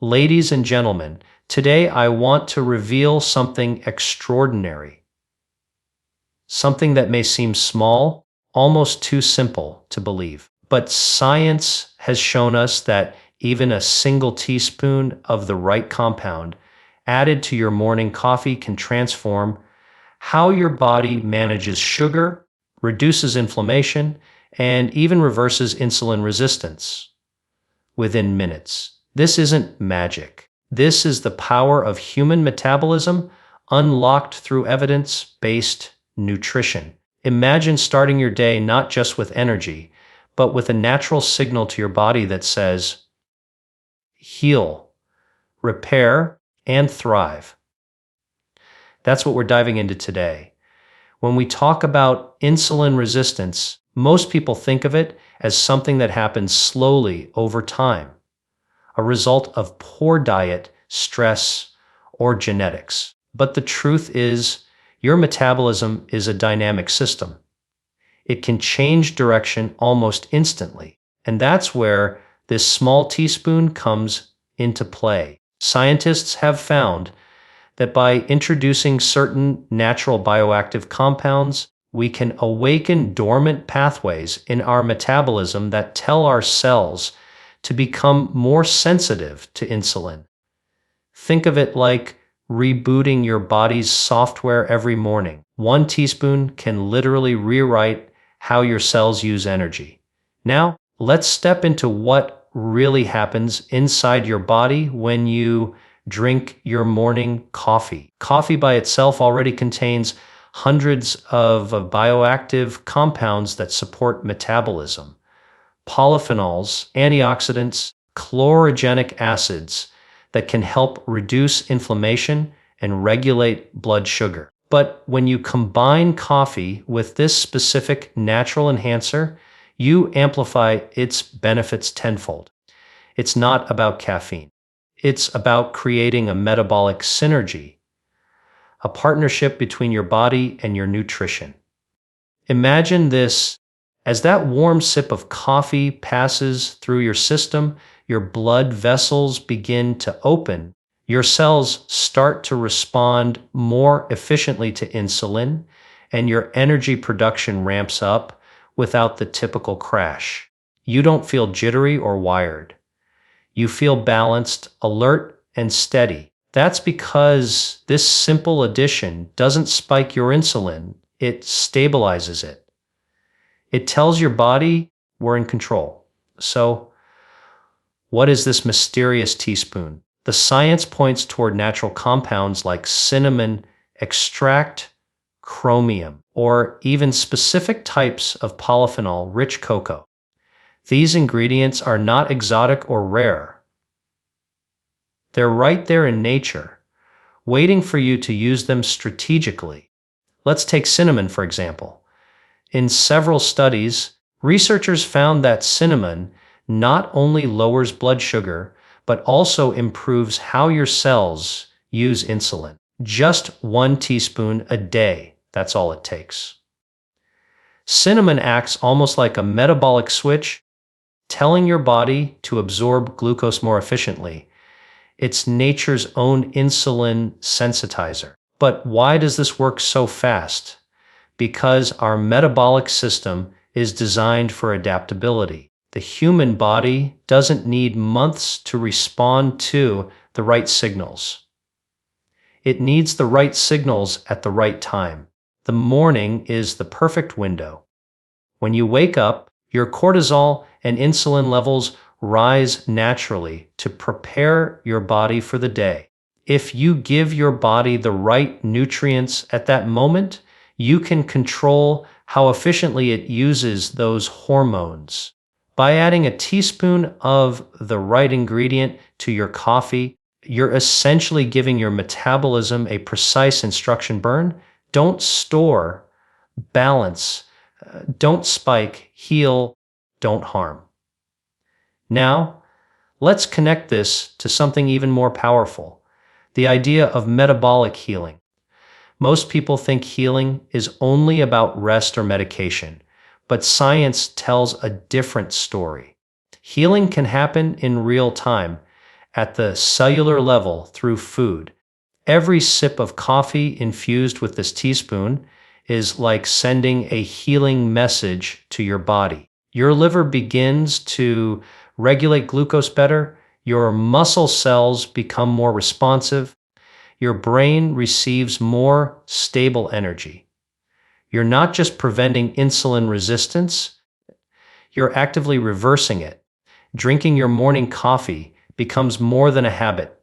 Ladies and gentlemen, today I want to reveal something extraordinary. Something that may seem small, almost too simple to believe. But science has shown us that even a single teaspoon of the right compound added to your morning coffee can transform how your body manages sugar, reduces inflammation, and even reverses insulin resistance within minutes. This isn't magic. This is the power of human metabolism unlocked through evidence-based nutrition. Imagine starting your day not just with energy, but with a natural signal to your body that says, heal, repair, and thrive. That's what we're diving into today. When we talk about insulin resistance, most people think of it as something that happens slowly over time, a result of poor diet, stress, or genetics. But the truth is, your metabolism is a dynamic system. It can change direction almost instantly, and that's where this small teaspoon comes into play. Scientists have found that by introducing certain natural bioactive compounds, we can awaken dormant pathways in our metabolism that tell our cells to become more sensitive to insulin. Think of it like rebooting your body's software every morning. 1 teaspoon can literally rewrite how your cells use energy. Now, let's step into what really happens inside your body when you drink your morning coffee. Coffee by itself already contains hundreds of bioactive compounds that support metabolism. Polyphenols, antioxidants, chlorogenic acids that can help reduce inflammation and regulate blood sugar. But when you combine coffee with this specific natural enhancer, you amplify its benefits tenfold. It's not about caffeine. It's about creating a metabolic synergy, a partnership between your body and your nutrition. Imagine this: as that warm sip of coffee passes through your system, your blood vessels begin to open. Your cells start to respond more efficiently to insulin, and your energy production ramps up without the typical crash. You don't feel jittery or wired. You feel balanced, alert, and steady. That's because this simple addition doesn't spike your insulin, it stabilizes it. It tells your body we're in control. So, what is this mysterious teaspoon? The science points toward natural compounds like cinnamon extract, chromium, or even specific types of polyphenol-rich cocoa. These ingredients are not exotic or rare. They're right there in nature, waiting for you to use them strategically. Let's take cinnamon, for example. In several studies, researchers found that cinnamon not only lowers blood sugar, but also improves how your cells use insulin. Just 1 teaspoon a day, that's all it takes. Cinnamon acts almost like a metabolic switch, telling your body to absorb glucose more efficiently. It's nature's own insulin sensitizer. But why does this work so fast? Because our metabolic system is designed for adaptability. The human body doesn't need months to respond to the right signals. It needs the right signals at the right time. The morning is the perfect window. When you wake up, your cortisol and insulin levels rise naturally to prepare your body for the day. If you give your body the right nutrients at that moment, you can control how efficiently it uses those hormones. By adding a teaspoon of the right ingredient to your coffee, you're essentially giving your metabolism a precise instruction. Burn, don't store, balance, don't spike, heal, don't harm. Now, let's connect this to something even more powerful, the idea of metabolic healing. Most people think healing is only about rest or medication, but science tells a different story. Healing can happen in real time, at the cellular level through food. Every sip of coffee infused with this teaspoon is like sending a healing message to your body. Your liver begins to regulate glucose better, your muscle cells become more responsive, your brain receives more stable energy. You're not just preventing insulin resistance, you're actively reversing it. Drinking your morning coffee becomes more than a habit.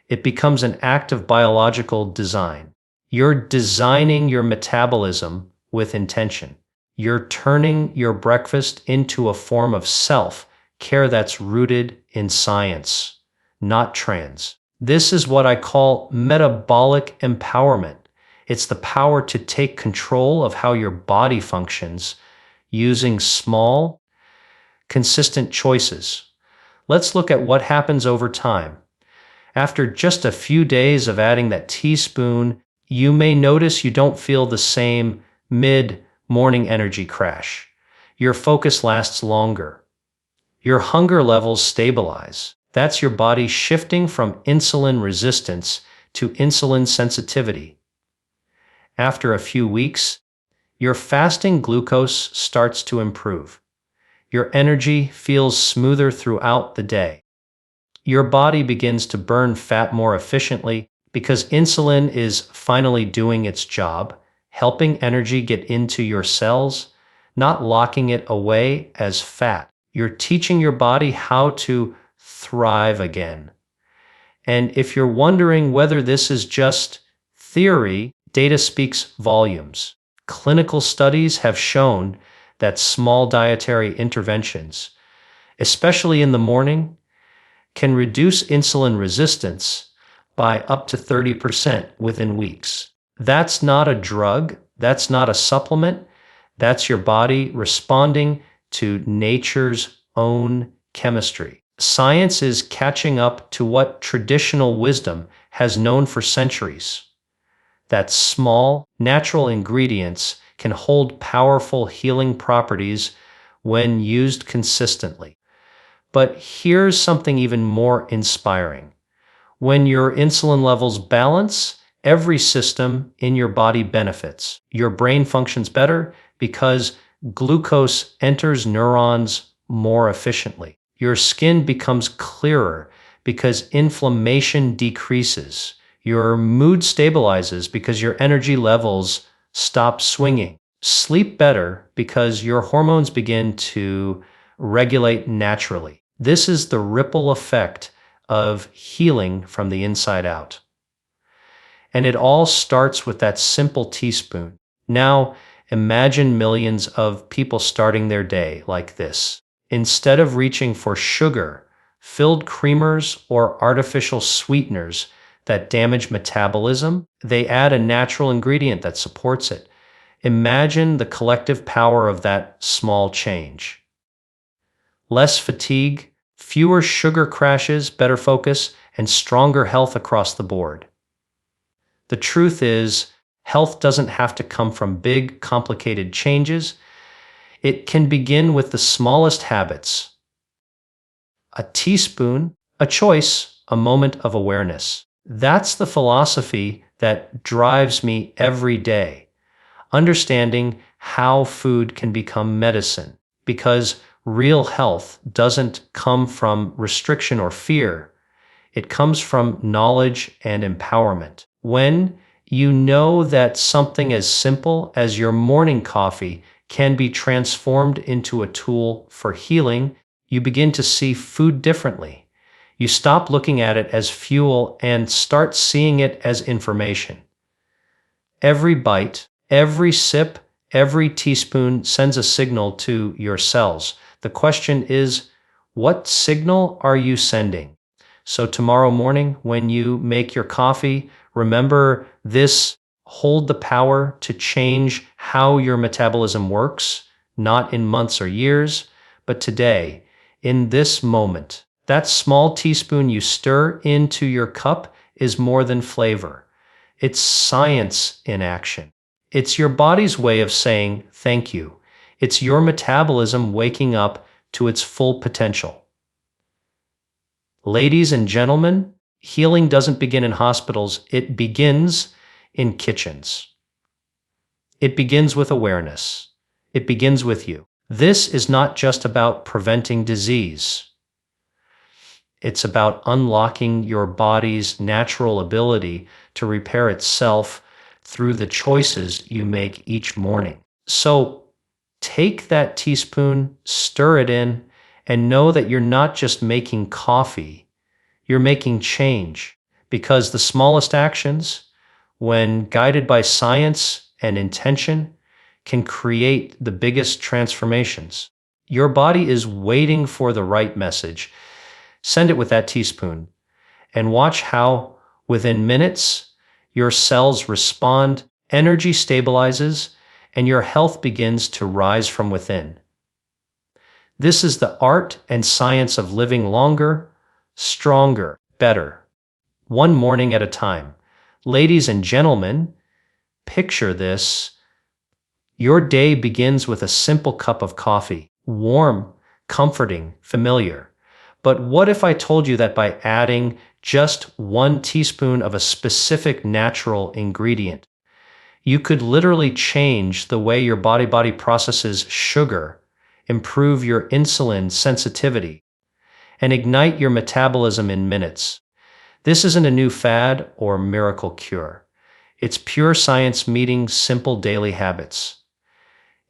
It becomes an act of biological design. You're designing your metabolism with intention. You're turning your breakfast into a form of self-care that's rooted in science, not trends. This is what I call metabolic empowerment. It's the power to take control of how your body functions using small, consistent choices. Let's look at what happens over time. After just a few days of adding that teaspoon, you may notice you don't feel the same mid-morning energy crash. Your focus lasts longer. Your hunger levels stabilize. That's your body shifting from insulin resistance to insulin sensitivity. After a few weeks, your fasting glucose starts to improve. Your energy feels smoother throughout the day. Your body begins to burn fat more efficiently because insulin is finally doing its job, helping energy get into your cells, not locking it away as fat. You're teaching your body how to thrive again. And if you're wondering whether this is just theory, data speaks volumes. Clinical studies have shown that small dietary interventions, especially in the morning, can reduce insulin resistance by up to 30% within weeks. That's not a drug, that's not a supplement, that's your body responding to nature's own chemistry. Science is catching up to what traditional wisdom has known for centuries. That small, natural ingredients can hold powerful healing properties when used consistently. But here's something even more inspiring. When your insulin levels balance, every system in your body benefits. Your brain functions better because glucose enters neurons more efficiently. Your skin becomes clearer because inflammation decreases. Your mood stabilizes because your energy levels stop swinging. Sleep better because your hormones begin to regulate naturally. This is the ripple effect of healing from the inside out. And it all starts with that simple teaspoon. Now, imagine millions of people starting their day like this. Instead of reaching for sugar, filled creamers, or artificial sweeteners that damage metabolism, they add a natural ingredient that supports it. Imagine the collective power of that small change. Less fatigue, fewer sugar crashes, better focus, and stronger health across the board. The truth is, health doesn't have to come from big, complicated changes. It can begin with the smallest habits. A teaspoon, a choice, a moment of awareness. That's the philosophy that drives me every day. Understanding how food can become medicine, because real health doesn't come from restriction or fear. It comes from knowledge and empowerment. When you know that something as simple as your morning coffee can be transformed into a tool for healing, you begin to see food differently. You stop looking at it as fuel and start seeing it as information. Every bite, every sip, every teaspoon sends a signal to your cells. The question is, what signal are you sending? So tomorrow morning, when you make your coffee, remember this: hold the power to change how your metabolism works, not in months or years, but today, in this moment. That small teaspoon you stir into your cup is more than flavor. It's science in action. It's your body's way of saying thank you. It's your metabolism waking up to its full potential. Ladies and gentlemen, healing doesn't begin in hospitals, it begins in kitchens. It begins with awareness. It begins with you. This is not just about preventing disease. It's about unlocking your body's natural ability to repair itself through the choices you make each morning. So take that teaspoon, stir it in, and know that you're not just making coffee, you're making change. Because the smallest actions, when guided by science and intention, can create the biggest transformations. Your body is waiting for the right message. Send it with that teaspoon and watch how, within minutes, your cells respond, energy stabilizes, and your health begins to rise from within. This is the art and science of living longer, stronger, better, one morning at a time. Ladies and gentlemen, picture this. Your day begins with a simple cup of coffee, warm, comforting, familiar. But what if I told you that by adding just 1 teaspoon of a specific natural ingredient, you could literally change the way your body processes sugar, improve your insulin sensitivity, and ignite your metabolism in minutes? This isn't a new fad or miracle cure. It's pure science meeting simple daily habits.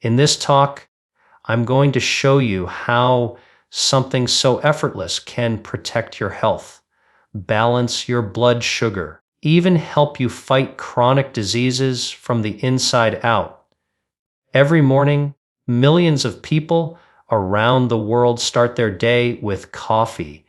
In this talk, I'm going to show you how something so effortless can protect your health, balance your blood sugar, even help you fight chronic diseases from the inside out. Every morning, millions of people around the world start their day with coffee.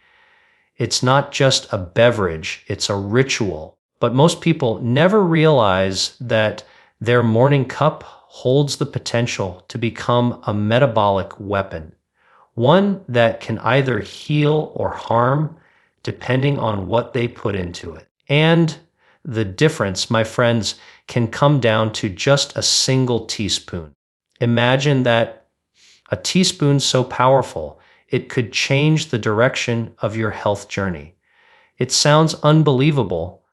It's not just a beverage, it's a ritual. But most people never realize that their morning cup holds the potential to become a metabolic weapon, one that can either heal or harm depending on what they put into it. And the difference, my friends, can come down to just a single teaspoon. Imagine that a teaspoon so powerful, it could change the direction of your health journey. It sounds unbelievable,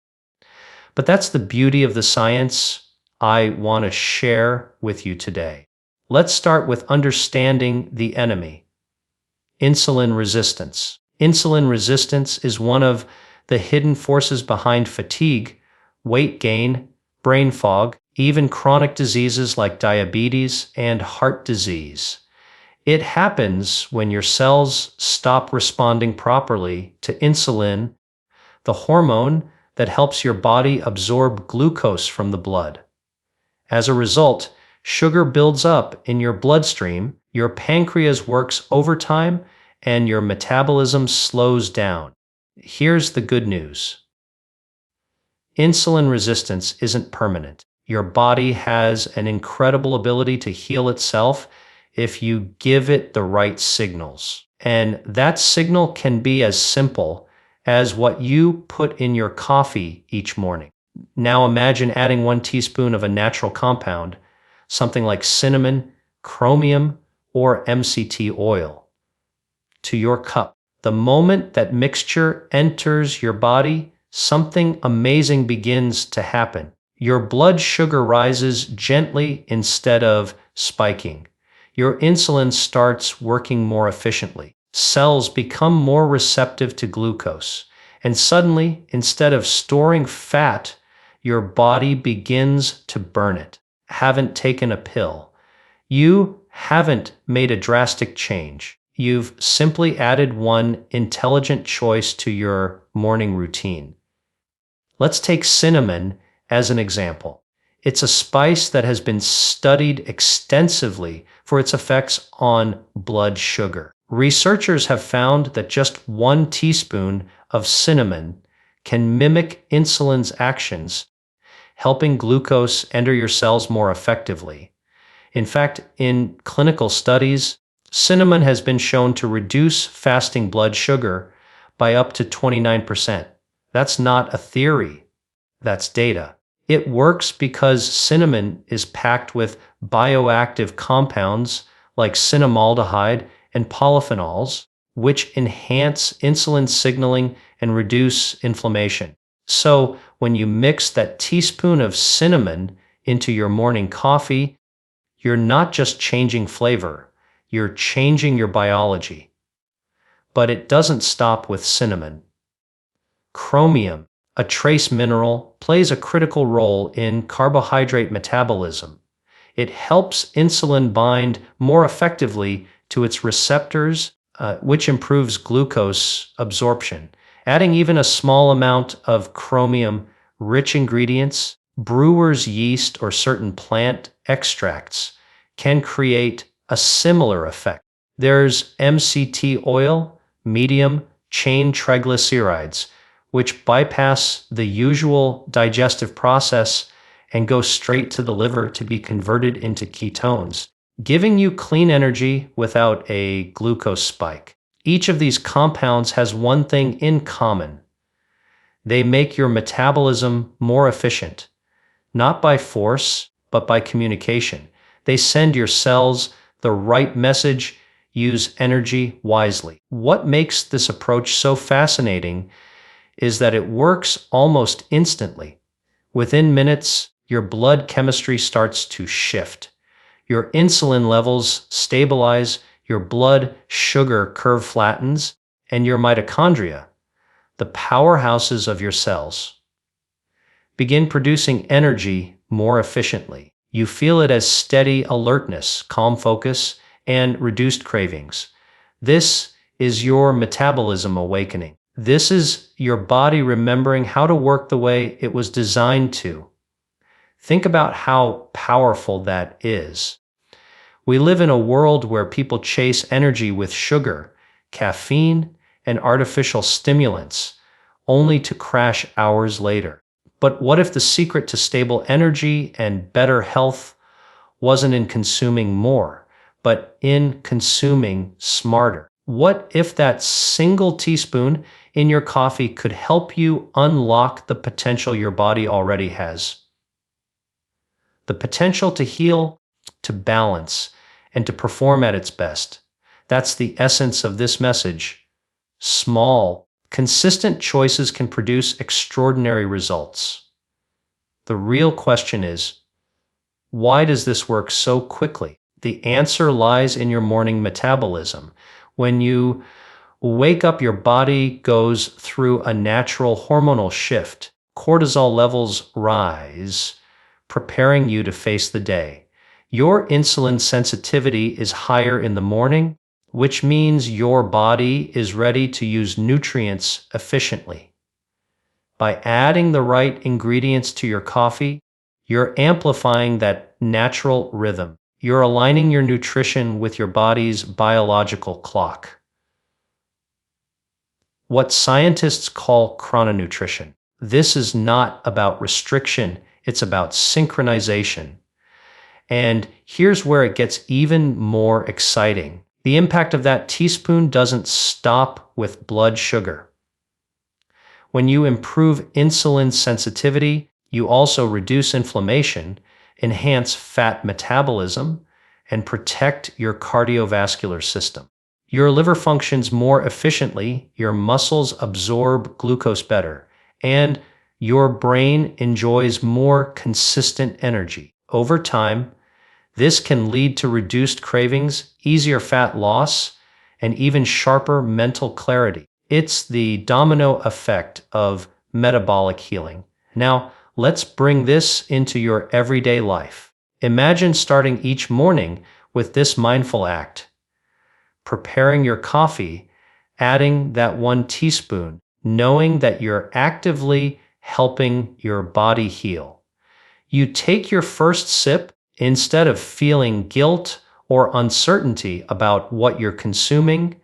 but that's the beauty of the science I want to share with you today. Let's start with understanding the enemy, insulin resistance. Insulin resistance is one of the hidden forces behind fatigue, weight gain, brain fog, even chronic diseases like diabetes and heart disease. It happens when your cells stop responding properly to insulin, the hormone that helps your body absorb glucose from the blood. As a result, sugar builds up in your bloodstream, your pancreas works overtime, and your metabolism slows down. Here's the good news. Insulin resistance isn't permanent. Your body has an incredible ability to heal itself if you give it the right signals. And that signal can be as simple as what you put in your coffee each morning. Now imagine adding 1 teaspoon of a natural compound, something like cinnamon, chromium, or MCT oil, to your cup. The moment that mixture enters your body, something amazing begins to happen. Your blood sugar rises gently instead of spiking. Your insulin starts working more efficiently. Cells become more receptive to glucose. And suddenly, instead of storing fat, your body begins to burn it. Haven't taken a pill. You haven't made a drastic change. You've simply added one intelligent choice to your morning routine. Let's take cinnamon as an example. It's a spice that has been studied extensively for its effects on blood sugar. Researchers have found that just 1 teaspoon of cinnamon can mimic insulin's actions, helping glucose enter your cells more effectively. In fact, in clinical studies, cinnamon has been shown to reduce fasting blood sugar by up to 29%. That's not a theory, that's data. It works because cinnamon is packed with bioactive compounds like cinnamaldehyde and polyphenols, which enhance insulin signaling and reduce inflammation. So, when you mix that teaspoon of cinnamon into your morning coffee, you're not just changing flavor, you're changing your biology. But it doesn't stop with cinnamon. Chromium, a trace mineral, plays a critical role in carbohydrate metabolism. It helps insulin bind more effectively to its receptors, which improves glucose absorption. Adding even a small amount of chromium-rich ingredients, brewer's yeast, or certain plant extracts can create a similar effect. There's MCT oil, medium-chain triglycerides, which bypass the usual digestive process and go straight to the liver to be converted into ketones, giving you clean energy without a glucose spike. Each of these compounds has one thing in common. They make your metabolism more efficient, not by force, but by communication. They send your cells the right message. Use energy wisely. What makes this approach so fascinating is that it works almost instantly. Within minutes, your blood chemistry starts to shift. Your insulin levels stabilize, your blood sugar curve flattens, and your mitochondria, the powerhouses of your cells, begin producing energy more efficiently. You feel it as steady alertness, calm focus, and reduced cravings. This is your metabolism awakening. This is your body remembering how to work the way it was designed to. Think about how powerful that is. We live in a world where people chase energy with sugar, caffeine, and artificial stimulants, only to crash hours later. But what if the secret to stable energy and better health wasn't in consuming more, but in consuming smarter? What if that single teaspoon in your coffee could help you unlock the potential your body already has? The potential to heal, to balance, and to perform at its best. That's the essence of this message. Small, consistent choices can produce extraordinary results. The real question is, why does this work so quickly? The answer lies in your morning metabolism. When you wake up, your body goes through a natural hormonal shift. Cortisol levels rise, preparing you to face the day. Your insulin sensitivity is higher in the morning, which means your body is ready to use nutrients efficiently. By adding the right ingredients to your coffee, you're amplifying that natural rhythm. You're aligning your nutrition with your body's biological clock. What scientists call chrononutrition. This is not about restriction, it's about synchronization. And here's where it gets even more exciting. The impact of that teaspoon doesn't stop with blood sugar. When you improve insulin sensitivity, you also reduce inflammation, enhance fat metabolism, and protect your cardiovascular system. Your liver functions more efficiently, your muscles absorb glucose better, and your brain enjoys more consistent energy. Over time, this can lead to reduced cravings, easier fat loss, and even sharper mental clarity. It's the domino effect of metabolic healing. Now, let's bring this into your everyday life. Imagine starting each morning with this mindful act. Preparing your coffee, adding that 1 teaspoon, knowing that you're actively helping your body heal. You take your first sip. Instead of feeling guilt or uncertainty about what you're consuming,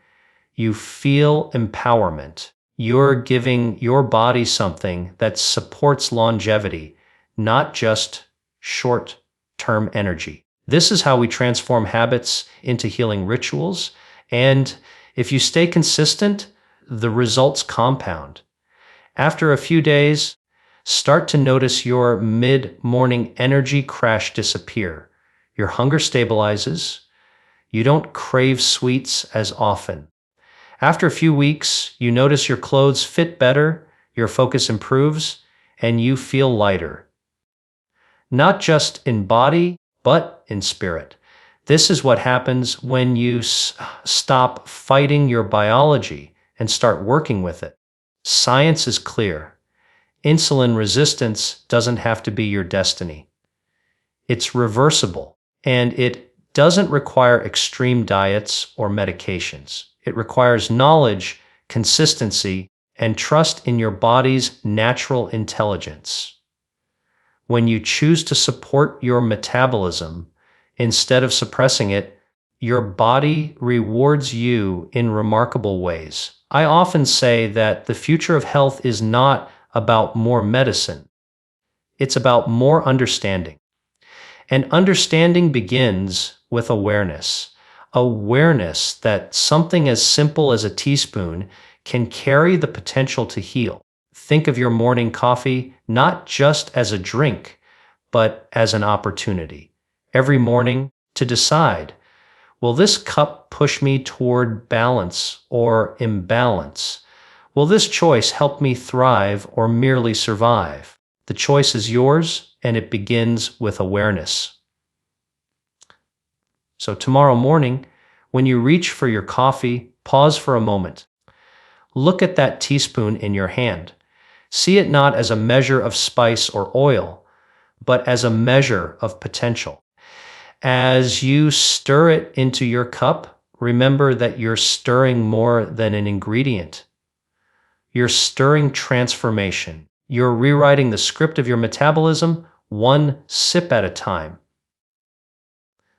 you feel empowerment. You're giving your body something that supports longevity, not just short-term energy. This is how we transform habits into healing rituals, and if you stay consistent, the results compound. After a few days, start to notice your mid-morning energy crash disappear. Your hunger stabilizes. You don't crave sweets as often. After a few weeks, you notice your clothes fit better, your focus improves, and you feel lighter. Not just in body, but in spirit. This is what happens when you stop fighting your biology and start working with it. Science is clear. Insulin resistance doesn't have to be your destiny. It's reversible, and it doesn't require extreme diets or medications. It requires knowledge, consistency, and trust in your body's natural intelligence. When you choose to support your metabolism instead of suppressing it, your body rewards you in remarkable ways. I often say that the future of health is not about more medicine. It's about more understanding. And understanding begins with awareness. Awareness that something as simple as a teaspoon can carry the potential to heal. Think of your morning coffee not just as a drink, but as an opportunity. Every morning to decide, will this cup push me toward balance or imbalance? Will this choice help me thrive or merely survive? The choice is yours, and it begins with awareness. So tomorrow morning, when you reach for your coffee, pause for a moment. Look at that teaspoon in your hand. See it not as a measure of spice or oil, but as a measure of potential. As you stir it into your cup, remember that you're stirring more than an ingredient. You're stirring transformation. You're rewriting the script of your metabolism, one sip at a time.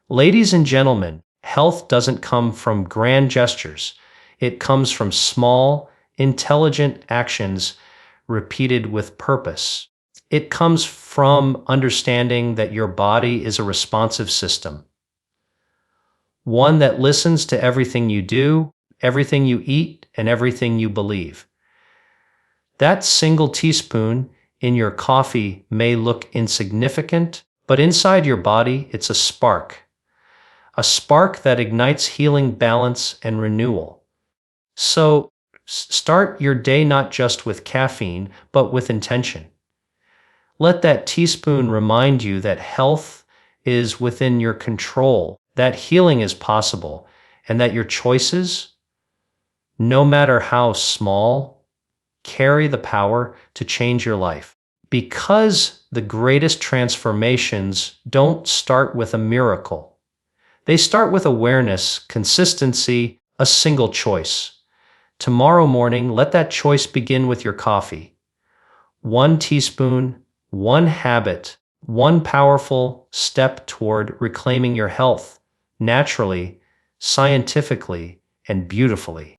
Ladies and gentlemen, health doesn't come from grand gestures. It comes from small, intelligent actions repeated with purpose. It comes from understanding that your body is a responsive system, one that listens to everything you do, everything you eat, and everything you believe. That single teaspoon in your coffee may look insignificant, but inside your body, it's a spark that ignites healing, balance, and renewal. So start your day not just with caffeine, but with intention. Let that teaspoon remind you that health is within your control, that healing is possible, and that your choices, no matter how small, carry the power to change your life. Because the greatest transformations don't start with a miracle. They start with awareness, consistency, a single choice. Tomorrow morning, let that choice begin with your coffee. One teaspoon, one habit, one powerful step toward reclaiming your health, naturally, scientifically, and beautifully.